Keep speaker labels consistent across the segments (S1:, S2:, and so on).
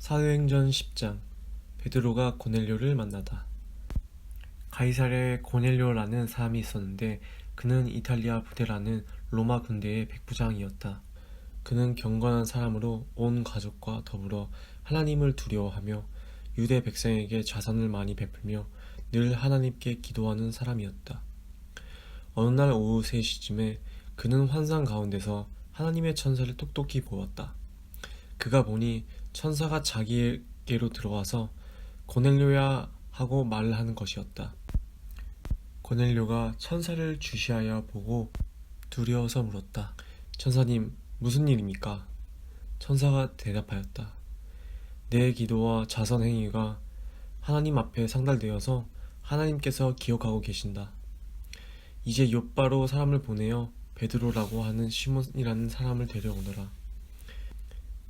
S1: 사도행전 10장 베드로가 고넬료를 만나다. 가이사랴에 고넬료라는 사람이 있었는데 그는 이탈리아 부대라는 로마 군대의 백부장이었다. 그는 경건한 사람으로 온 가족과 더불어 하나님을 두려워하며 유대 백성에게 자선을 많이 베풀며 늘 하나님께 기도하는 사람이었다. 어느 날 오후 3시쯤에 그는 환상 가운데서 하나님의 천사를 똑똑히 보았다. 그가 보니 천사가 자기에게로 들어와서 고넬료야 하고 말을 하는 것이었다. 고넬료가 천사를 주시하여 보고 두려워서 물었다. 천사님, 무슨 일입니까? 천사가 대답하였다. 내 기도와 자선 행위가 하나님 앞에 상달되어서 하나님께서 기억하고 계신다. 이제 욥바로 사람을 보내어 베드로라고 하는 시몬이라는 사람을 데려오너라.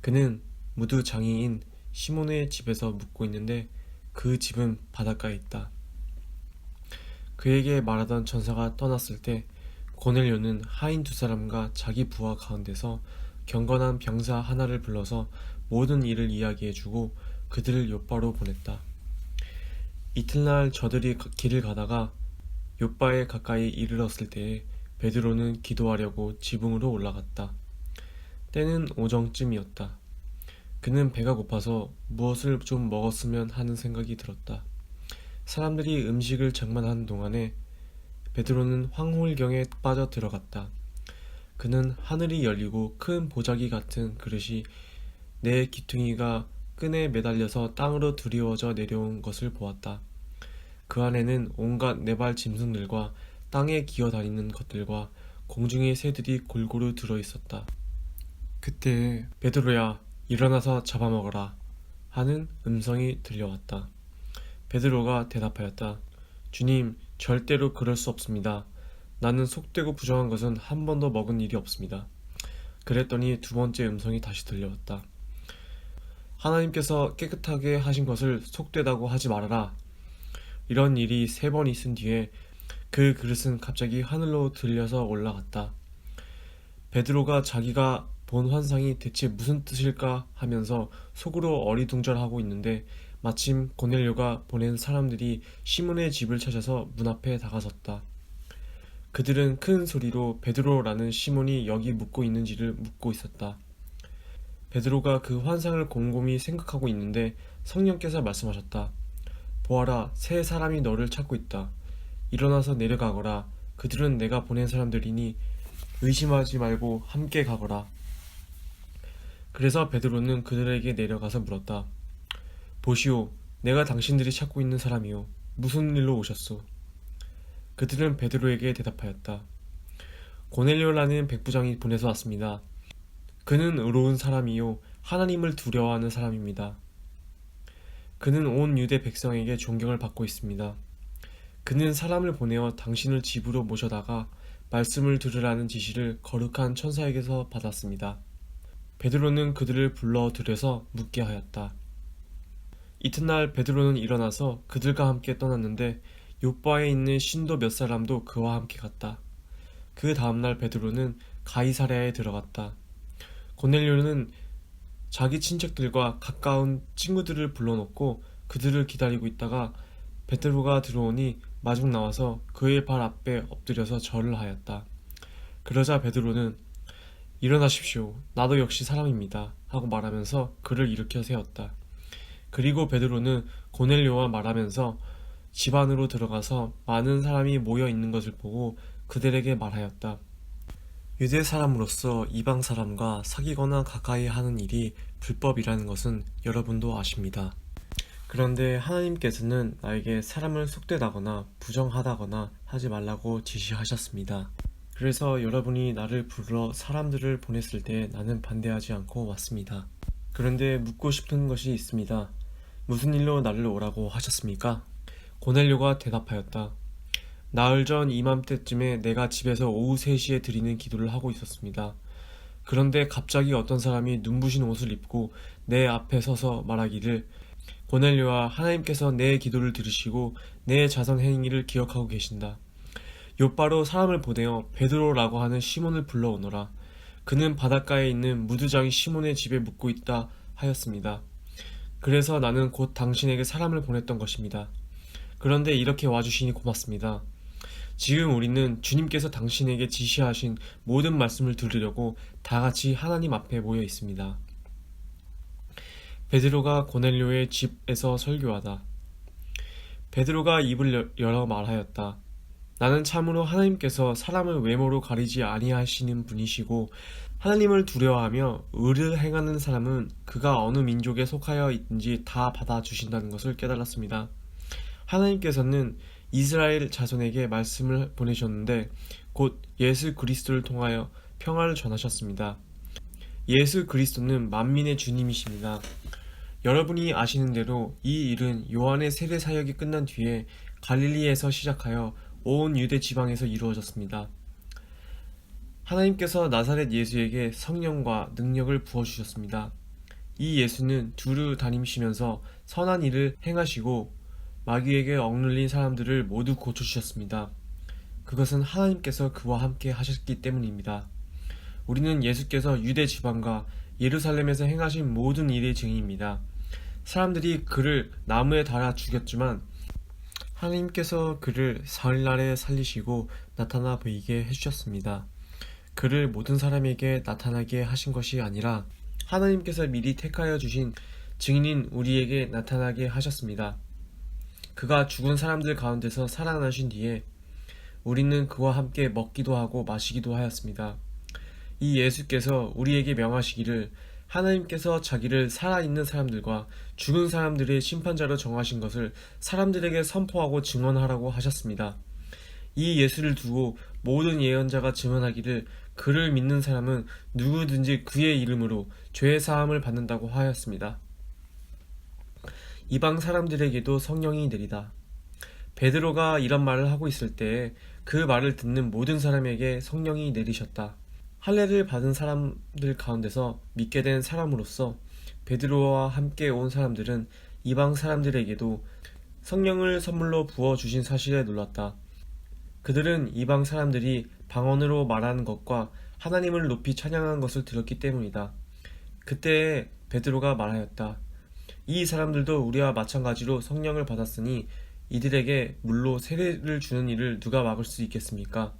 S1: 그는 무드 장이인 시몬의 집에서 묵고 있는데 그 집은 바닷가에 있다. 그에게 말하던 천사가 떠났을 때 고넬료는 하인 2사람과 자기 부하 가운데서 경건한 병사 하나를 불러서 모든 일을 이야기해주고 그들을 욥바로 보냈다. 이튿날 저들이 길을 가다가 욥바에 가까이 이르렀을 때에 베드로는 기도하려고 지붕으로 올라갔다. 때는 오정쯤이었다. 그는 배가 고파서 무엇을 좀 먹었으면 하는 생각이 들었다. 사람들이 음식을 장만하는 동안에 베드로는 황홀경에 빠져 들어갔다. 그는 하늘이 열리고 큰 보자기 같은 그릇이 네 귀퉁이가 끈에 매달려서 땅으로 드리워져 내려온 것을 보았다. 그 안에는 온갖 네발 짐승들과 땅에 기어다니는 것들과 공중의 새들이 골고루 들어있었다. 그때 베드로야, 일어나서 잡아먹어라 하는 음성이 들려왔다. 베드로가 대답하였다. 주님, 절대로 그럴 수 없습니다. 나는 속되고 부정한 것은 한 번도 먹은 일이 없습니다. 그랬더니 2번째 음성이 다시 들려왔다. 하나님께서 깨끗하게 하신 것을 속되다고 하지 말아라. 이런 일이 3번 있은 뒤에 그 그릇은 갑자기 하늘로 들려서 올라갔다. 베드로가 자기가 본 환상이 대체 무슨 뜻일까 하면서 속으로 어리둥절하고 있는데 마침 고넬료가 보낸 사람들이 시몬의 집을 찾아서 문 앞에 다가섰다. 그들은 큰 소리로 베드로라는 시몬이 여기 묵고 있는지를 묻고 있었다. 베드로가 그 환상을 곰곰이 생각하고 있는데 성령께서 말씀하셨다. 보아라, 3사람이 너를 찾고 있다. 일어나서 내려가거라. 그들은 내가 보낸 사람들이니 의심하지 말고 함께 가거라. 그래서 베드로는 그들에게 내려가서 물었다. 보시오, 내가 당신들이 찾고 있는 사람이요. 무슨 일로 오셨소? 그들은 베드로에게 대답하였다. 고넬료라는 백부장이 보내서 왔습니다. 그는 의로운 사람이요. 하나님을 두려워하는 사람입니다. 그는 온 유대 백성에게 존경을 받고 있습니다. 그는 사람을 보내어 당신을 집으로 모셔다가 말씀을 들으라는 지시를 거룩한 천사에게서 받았습니다. 베드로는 그들을 불러 들여서 묻게 하였다. 이튿날 베드로는 일어나서 그들과 함께 떠났는데 욥바에 있는 신도 몇 사람도 그와 함께 갔다. 그 다음날 베드로는 가이사랴에 들어갔다. 고넬료는 자기 친척들과 가까운 친구들을 불러놓고 그들을 기다리고 있다가 베드로가 들어오니 마중 나와서 그의 발 앞에 엎드려서 절을 하였다. 그러자 베드로는 일어나십시오. 나도 역시 사람입니다. 하고 말하면서 그를 일으켜 세웠다. 그리고 베드로는 고넬료와 말하면서 집 안으로 들어가서 많은 사람이 모여 있는 것을 보고 그들에게 말하였다. 유대 사람으로서 이방 사람과 사귀거나 가까이 하는 일이 불법이라는 것은 여러분도 아십니다. 그런데 하나님께서는 나에게 사람을 속되다거나 부정하다거나 하지 말라고 지시하셨습니다. 그래서 여러분이 나를 불러 사람들을 보냈을 때 나는 반대하지 않고 왔습니다. 그런데 묻고 싶은 것이 있습니다. 무슨 일로 나를 오라고 하셨습니까? 고넬료가 대답하였다. 나흘 전 이맘때쯤에 내가 집에서 오후 3시에 드리는 기도를 하고 있었습니다. 그런데 갑자기 어떤 사람이 눈부신 옷을 입고 내 앞에 서서 말하기를 고넬료아, 하나님께서 내 기도를 들으시고 내 자선 행위를 기억하고 계신다. 욥바로 사람을 보내어 베드로라고 하는 시몬을 불러오너라. 그는 바닷가에 있는 무드장이 시몬의 집에 묵고 있다 하였습니다. 그래서 나는 곧 당신에게 사람을 보냈던 것입니다. 그런데 이렇게 와주시니 고맙습니다. 지금 우리는 주님께서 당신에게 지시하신 모든 말씀을 들으려고 다 같이 하나님 앞에 모여 있습니다. 베드로가 고넬료의 집에서 설교하다. 베드로가 입을 열어 말하였다. 나는 참으로 하나님께서 사람을 외모로 가리지 아니하시는 분이시고 하나님을 두려워하며 의를 행하는 사람은 그가 어느 민족에 속하여 있든지 다 받아주신다는 것을 깨달았습니다. 하나님께서는 이스라엘 자손에게 말씀을 보내셨는데 곧 예수 그리스도를 통하여 평화를 전하셨습니다. 예수 그리스도는 만민의 주님이십니다. 여러분이 아시는 대로 이 일은 요한의 세례 사역이 끝난 뒤에 갈릴리에서 시작하여 온 유대 지방에서 이루어졌습니다. 하나님께서 나사렛 예수에게 성령과 능력을 부어주셨습니다. 이 예수는 두루 다니시면서 선한 일을 행하시고 마귀에게 억눌린 사람들을 모두 고쳐주셨습니다. 그것은 하나님께서 그와 함께 하셨기 때문입니다. 우리는 예수께서 유대 지방과 예루살렘에서 행하신 모든 일의 증인입니다. 사람들이 그를 나무에 달아 죽였지만 하나님께서 그를 사흘날에 살리시고 나타나 보이게 해주셨습니다. 그를 모든 사람에게 나타나게 하신 것이 아니라 하나님께서 미리 택하여 주신 증인인 우리에게 나타나게 하셨습니다. 그가 죽은 사람들 가운데서 살아나신 뒤에 우리는 그와 함께 먹기도 하고 마시기도 하였습니다. 이 예수께서 우리에게 명하시기를 하나님께서 자기를 살아있는 사람들과 죽은 사람들의 심판자로 정하신 것을 사람들에게 선포하고 증언하라고 하셨습니다. 이 예수를 두고 모든 예언자가 증언하기를 그를 믿는 사람은 누구든지 그의 이름으로 죄의 사함을 받는다고 하였습니다. 이방 사람들에게도 성령이 내리다. 베드로가 이런 말을 하고 있을 때에 그 말을 듣는 모든 사람에게 성령이 내리셨다. 할례를 받은 사람들 가운데서 믿게 된 사람으로서 베드로와 함께 온 사람들은 이방 사람들에게도 성령을 선물로 부어주신 사실에 놀랐다. 그들은 이방 사람들이 방언으로 말하는 것과 하나님을 높이 찬양하는 것을 들었기 때문이다. 그때 베드로가 말하였다. 이 사람들도 우리와 마찬가지로 성령을 받았으니 이들에게 물로 세례를 주는 일을 누가 막을 수 있겠습니까?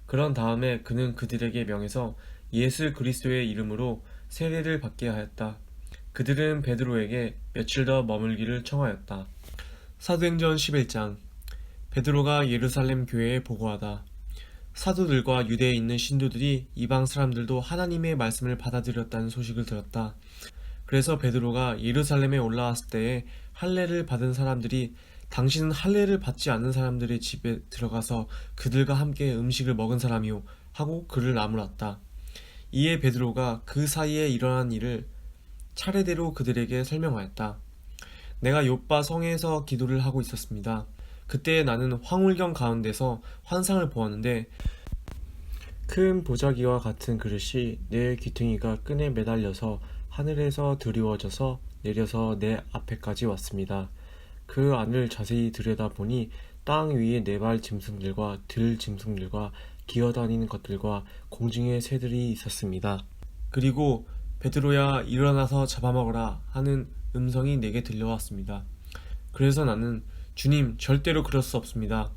S1: 그런 다음에 그는 그들에게 명해서 예수 그리스도의 이름으로 세례를 받게 하였다. 그들은 베드로에게 며칠 더 머물기를 청하였다. 사도행전 11장. 베드로가 예루살렘 교회에 보고하다. 사도들과 유대에 있는 신도들이 이방 사람들도 하나님의 말씀을 받아들였다는 소식을 들었다. 그래서 베드로가 예루살렘에 올라왔을 때에 할례를 받은 사람들이 당신은 할례를 받지 않는 사람들의 집에 들어가서 그들과 함께 음식을 먹은 사람이요 하고 그를 나무랐다. 이에 베드로가 그 사이에 일어난 일을 차례대로 그들에게 설명하였다. 내가 욥바 성에서 기도를 하고 있었습니다. 그때 나는 황홀경 가운데서 환상을 보았는데 큰 보자기와 같은 그릇이 내 귀퉁이가 끈에 매달려서 하늘에서 드리워져서 내려서 내 앞에까지 왔습니다. 그 안을 자세히 들여다보니 땅 위에 네 발 짐승들과 들 짐승들과 기어다니는 것들과 공중의 새들이 있었습니다. 그리고 베드로야 일어나서 잡아먹어라 하는 음성이 내게 들려왔습니다. 그래서 나는 주님 절대로 그럴 수 없습니다.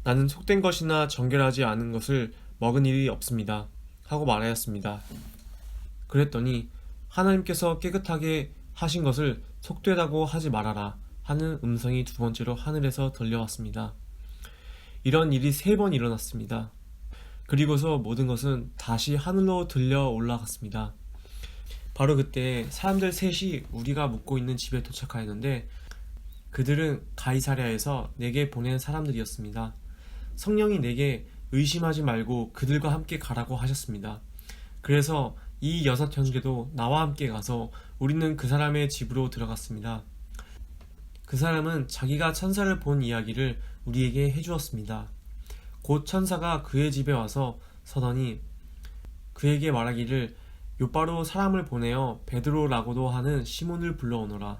S1: 나는 속된 것이나 정결하지 않은 것을 먹은 일이 없습니다. 하고 말하였습니다. 그랬더니 하나님께서 깨끗하게 하신 것을 속되다고 하지 말아라 하는 음성이 두 번째로 하늘에서 들려왔습니다. 이런 일이 3번 일어났습니다. 그리고서 모든 것은 다시 하늘로 들려 올라갔습니다. 바로 그때 사람들 셋이 우리가 묵고 있는 집에 도착하였는데 그들은 가이사랴에서 내게 보낸 사람들이었습니다. 성령이 내게 의심하지 말고 그들과 함께 가라고 하셨습니다. 그래서 이 6 형제도 나와 함께 가서 우리는 그 사람의 집으로 들어갔습니다. 그 사람은 자기가 천사를 본 이야기를 우리에게 해주었습니다. 곧 천사가 그의 집에 와서 서더니 그에게 말하기를 요바로 사람을 보내어 베드로라고도 하는 시몬을 불러오너라.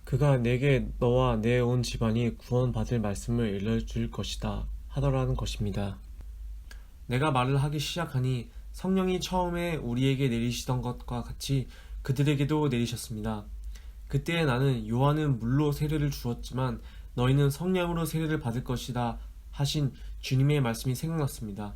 S1: 그가 내게 너와 내 온 집안이 구원받을 말씀을 일러줄 것이다 하더라는 것입니다. 내가 말을 하기 시작하니 성령이 처음에 우리에게 내리시던 것과 같이 그들에게도 내리셨습니다. 그때 나는 요한은 물로 세례를 주었지만 너희는 성령으로 세례를 받을 것이다 하신 주님의 말씀이 생각났습니다.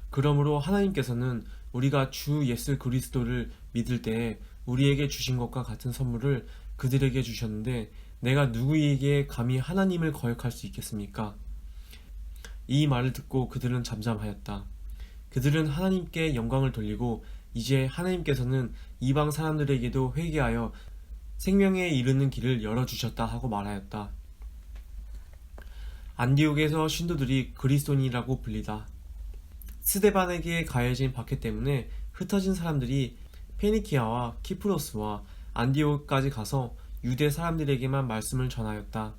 S1: 그러므로 하나님께서는 우리가 주 예수 그리스도를 믿을 때에 우리에게 주신 것과 같은 선물을 그들에게 주셨는데 내가 누구에게 감히 하나님을 거역할 수 있겠습니까? 이 말을 듣고 그들은 잠잠하였다. 그들은 하나님께 영광을 돌리고 이제 하나님께서는 이방 사람들에게도 회개하여 생명에 이르는 길을 열어주셨다 하고 말하였다. 안디옥에서 신도들이 그리스도인이라고 불리다. 스데반에게 가해진 박해 때문에 흩어진 사람들이 페니키아와 키프로스와 안디옥까지 가서 유대 사람들에게만 말씀을 전하였다.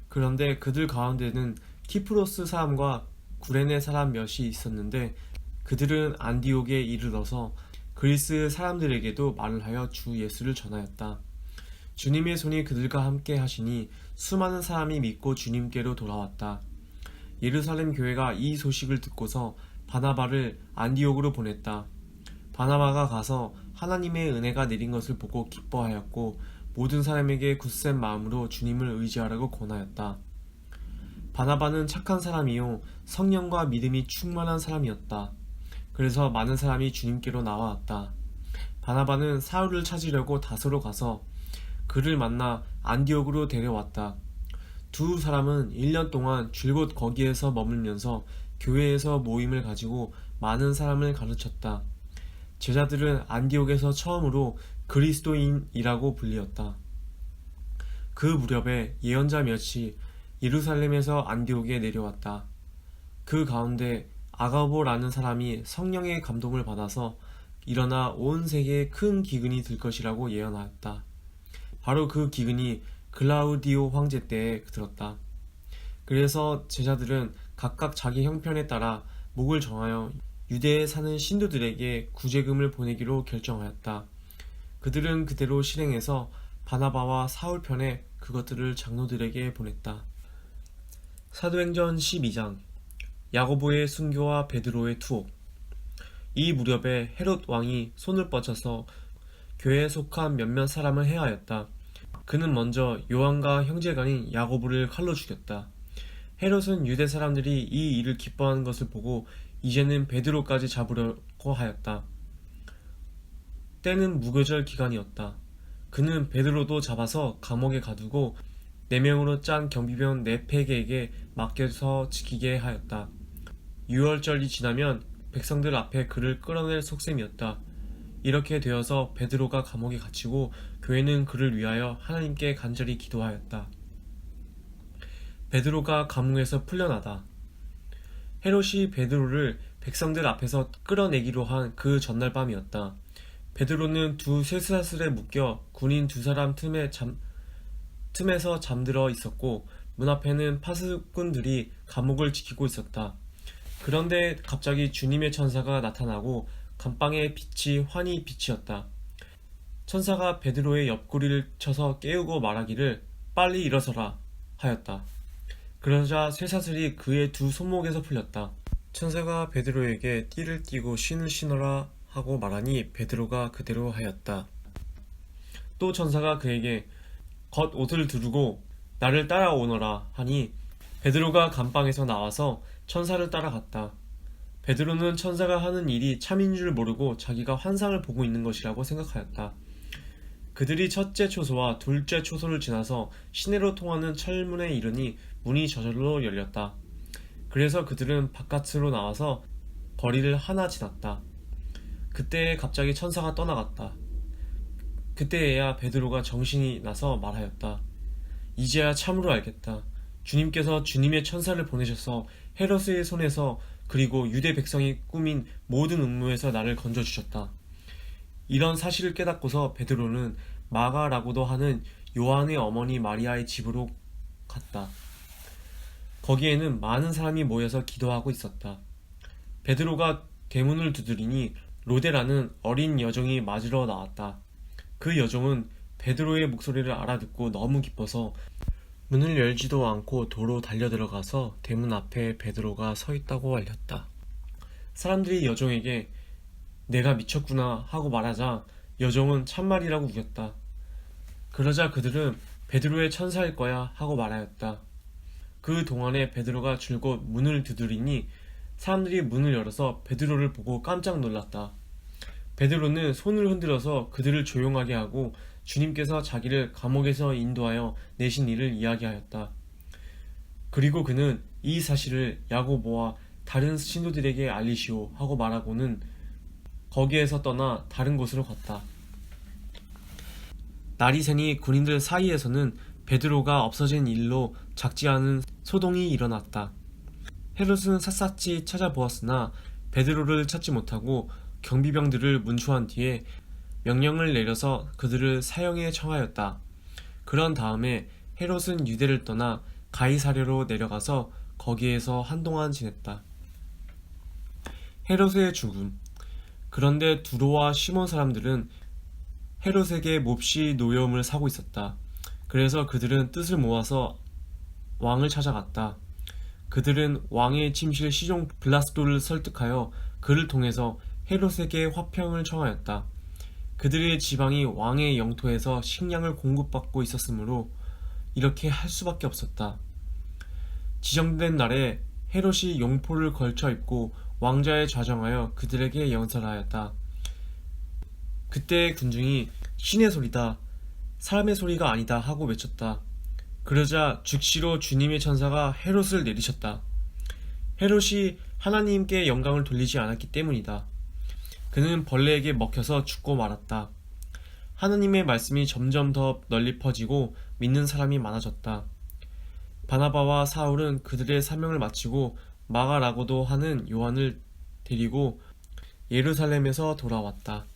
S1: 그런데 그들 가운데는 키프로스 사람과 구레네 사람 몇이 있었는데 그들은 안디옥에 이르러서 그리스 사람들에게도 말을 하여 주 예수를 전하였다. 주님의 손이 그들과 함께 하시니 수많은 사람이 믿고 주님께로 돌아왔다. 예루살렘 교회가 이 소식을 듣고서 바나바를 안디옥으로 보냈다. 바나바가 가서 하나님의 은혜가 내린 것을 보고 기뻐하였고 모든 사람에게 굳센 마음으로 주님을 의지하라고 권하였다. 바나바는 착한 사람이요 성령과 믿음이 충만한 사람이었다. 그래서 많은 사람이 주님께로 나와왔다. 바나바는 사울을 찾으려고 다소로 가서 그를 만나 안디옥으로 데려왔다. 두 사람은 1년 동안 줄곧 거기에서 머물면서 교회에서 모임을 가지고 많은 사람을 가르쳤다. 제자들은 안디옥에서 처음으로 그리스도인이라고 불리었다. 그 무렵에 예언자 몇이 예루살렘에서 안디옥에 내려왔다. 그 가운데 아가보라는 사람이 성령의 감동을 받아서 일어나 온 세계에 큰 기근이 들 것이라고 예언하였다. 바로 그 기근이 글라우디오 황제 때에 들었다. 그래서 제자들은 각각 자기 형편에 따라 목을 정하여 유대에 사는 신도들에게 구제금을 보내기로 결정하였다. 그들은 그대로 실행해서 바나바와 사울 편에 그것들을 장로들에게 보냈다. 사도행전 12장 야고보의 순교와 베드로의 투옥. 이 무렵에 헤롯 왕이 손을 뻗쳐서 교회에 속한 몇몇 사람을 해하였다. 그는 먼저 요한과 형제간인 야고보를 칼로 죽였다. 헤롯은 유대 사람들이 이 일을 기뻐하는 것을 보고 이제는 베드로까지 잡으려고 하였다. 때는 무교절 기간이었다. 그는 베드로도 잡아서 감옥에 가두고 4명으로 짠 경비병 4팩에게 맡겨서 지키게 하였다. 유월절이 지나면 백성들 앞에 그를 끌어낼 속셈이었다. 이렇게 되어서 베드로가 감옥에 갇히고 교회는 그를 위하여 하나님께 간절히 기도하였다. 베드로가 감옥에서 풀려나다. 헤롯이 베드로를 백성들 앞에서 끌어내기로 한 그 전날 밤이었다. 베드로는 두 쇠사슬에 묶여 군인 2사람 틈에서 잠들어 있었고 문 앞에는 파수꾼들이 감옥을 지키고 있었다. 그런데 갑자기 주님의 천사가 나타나고 감방의 빛이 환히 빛이었다. 천사가 베드로의 옆구리를 쳐서 깨우고 말하기를 빨리 일어서라 하였다. 그러자 쇠사슬이 그의 두 손목에서 풀렸다. 천사가 베드로에게 띠를 띠고 신을 신어라 하고 말하니 베드로가 그대로 하였다. 또 천사가 그에게 겉옷을 두르고 나를 따라오너라 하니 베드로가 감방에서 나와서 천사를 따라갔다. 베드로는 천사가 하는 일이 참인 줄 모르고 자기가 환상을 보고 있는 것이라고 생각하였다. 그들이 첫째 초소와 둘째 초소를 지나서 시내로 통하는 철문에 이르니 문이 저절로 열렸다. 그래서 그들은 바깥으로 나와서 거리를 하나 지났다. 그때 갑자기 천사가 떠나갔다. 그때에야 베드로가 정신이 나서 말하였다. 이제야 참으로 알겠다. 주님께서 주님의 천사를 보내셔서 헤롯의 손에서 그리고 유대 백성이 꾸민 모든 음모에서 나를 건져주셨다. 이런 사실을 깨닫고서 베드로는 마가라고도 하는 요한의 어머니 마리아의 집으로 갔다. 거기에는 많은 사람이 모여서 기도하고 있었다. 베드로가 대문을 두드리니 로데라는 어린 여종이 맞으러 나왔다. 그 여종은 베드로의 목소리를 알아듣고 너무 기뻐서 문을 열지도 않고 도로 달려들어가서 대문 앞에 베드로가 서 있다고 알렸다. 사람들이 여종에게 내가 미쳤구나 하고 말하자 여종은 참말이라고 우겼다. 그러자 그들은 베드로의 천사일 거야 하고 말하였다. 그 동안에 베드로가 줄곧 문을 두드리니 사람들이 문을 열어서 베드로를 보고 깜짝 놀랐다. 베드로는 손을 흔들어서 그들을 조용하게 하고 주님께서 자기를 감옥에서 인도하여 내신 일을 이야기하였다. 그리고 그는 이 사실을 야고보와 다른 신도들에게 알리시오 하고 말하고는 거기에서 떠나 다른 곳으로 갔다. 날이 새니 군인들 사이에서는 베드로가 없어진 일로 작지 않은 소동이 일어났다. 헤롯은 샅샅이 찾아보았으나 베드로를 찾지 못하고 경비병들을 문초한 뒤에 명령을 내려서 그들을 사형에 청하였다. 그런 다음에 헤롯은 유대를 떠나 가이사랴로 내려가서 거기에서 한동안 지냈다. 헤롯의 죽음. 그런데 두로와 시몬 사람들은 헤롯에게 몹시 노여움을 사고 있었다. 그래서 그들은 뜻을 모아서 왕을 찾아갔다. 그들은 왕의 침실 시종 블라스도를 설득하여 그를 통해서 헤롯에게 화평을 청하였다. 그들의 지방이 왕의 영토에서 식량을 공급받고 있었으므로 이렇게 할 수밖에 없었다. 지정된 날에 헤롯이 용포를 걸쳐 입고 왕자에 좌정하여 그들에게 연설하였다. 그때 군중이 신의 소리다, 사람의 소리가 아니다 하고 외쳤다. 그러자 즉시로 주님의 천사가 헤롯을 내리셨다. 헤롯이 하나님께 영광을 돌리지 않았기 때문이다. 그는 벌레에게 먹혀서 죽고 말았다. 하나님의 말씀이 점점 더 널리 퍼지고 믿는 사람이 많아졌다. 바나바와 사울은 그들의 사명을 마치고 마가라고도 하는 요한을 데리고 예루살렘에서 돌아왔다.